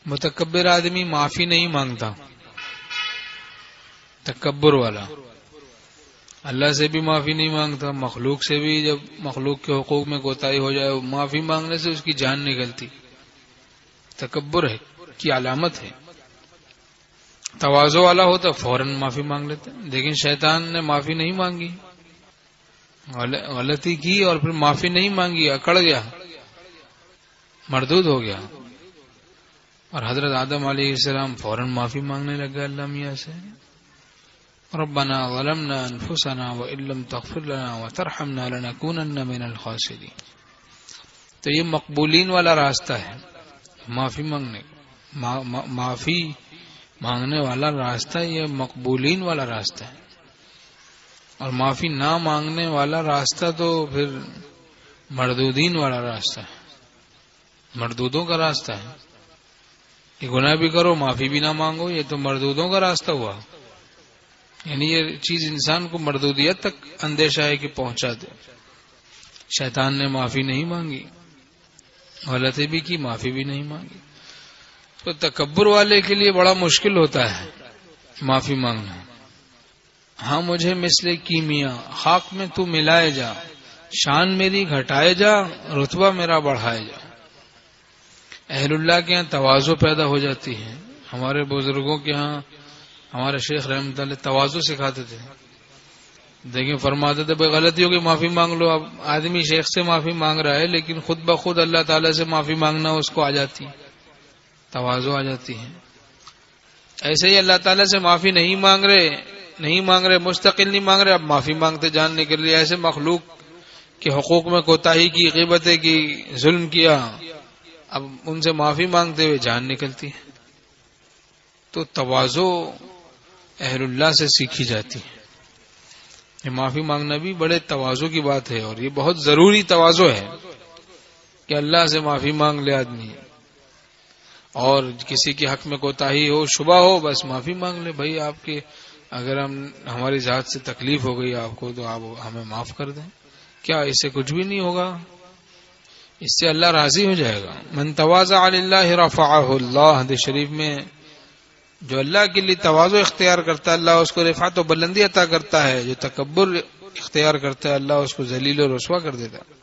متکبر آدمی معافی نہیں مانگتا، تکبر والا اللہ سے بھی معافی نہیں مانگتا، مخلوق سے بھی جب مخلوق کے حقوق میں کوتاہی ہو جائے معافی مانگنے سے اس کی جان نکلتی، تکبر ہے کی علامت ہے۔ تواضع والا ہوتا فوراً معافی مانگ لیتا، لیکن شیطان نے معافی نہیں مانگی، غلطی کی اور پھر معافی نہیں مانگی، اکڑ گیا، مردود ہو گیا، اور حضرت آدم علیہ السلام فوراً معافی مانگنے لگے اللہ میاں سے، ربنا ظلمنا انفسنا وان لم تغفر لنا وترحمنا لنكونن من الخاسرین۔ تو یہ مقبولین والا راستہ ہے، معافی مانگنے والا راستہ یہ مقبولین والا راستہ ہے، اور معافی نہ مانگنے والا راستہ تو پھر مردودین والا راستہ ہے، مردودوں کا راستہ ہے۔ یہ گناہ بھی کرو معافی بھی نہ مانگو، یہ تو مردودوں کا راستہ ہوا، یعنی یہ چیز انسان کو مردودیت تک اندیشہ ہے کہ پہنچا دے۔ شیطان نے معافی نہیں مانگی، غلطی بھی کی، معافی بھی نہیں مانگی، تو تکبر والے کے لیے بڑا مشکل ہوتا ہے معافی مانگنا۔ ہاں مجھے مثل کیمیا خاک میں تو ملائے جا، شان میری گھٹائے جا، رتبہ میرا بڑھائے جا۔ اہل اللہ کے ہاں تواضع پیدا ہو جاتی ہے، ہمارے بزرگوں کے ہاں ہمارے شیخ رحمۃ اللہ تواضع سکھاتے تھے، دیکھیں فرماتے تھے بھائی غلطی ہوگی معافی مانگ لو۔ اب آدمی شیخ سے معافی مانگ رہا ہے لیکن خود بخود اللہ تعالیٰ سے معافی مانگنا اس کو آ جاتی، تواضع آ جاتی ہے۔ ایسے ہی اللہ تعالیٰ سے معافی نہیں مانگ رہے مستقل نہیں مانگ رہے، اب معافی مانگتے جان نکل رہی، ایسے مخلوق کے حقوق میں کوتاہی کی، غیبتیں کی، ظلم کیا، اب ان سے معافی مانگتے ہوئے جان نکلتی ہے۔ تو تواضع اہل اللہ سے سیکھی جاتی ہے، یہ معافی مانگنا بھی بڑے تواضع کی بات ہے، اور یہ بہت ضروری تواضع ہے کہ اللہ سے معافی مانگ لے آدمی، اور کسی کے حق میں کوتاہی ہو، شبہ ہو، بس معافی مانگ لے، بھائی آپ کے اگر ہماری ذات سے تکلیف ہو گئی آپ کو تو آپ ہمیں معاف کر دیں، کیا اس سے کچھ بھی نہیں ہوگا، اس سے اللہ راضی ہو جائے گا۔ من تواضع للہ رفعہ اللہ، حدیث شریف میں جو اللہ کے لیے تواضع اختیار کرتا ہے اللہ اس کو رفعت و بلندی عطا کرتا ہے، جو تکبر اختیار کرتا ہے اللہ اس کو ذلیل و رسوا کر دیتا ہے۔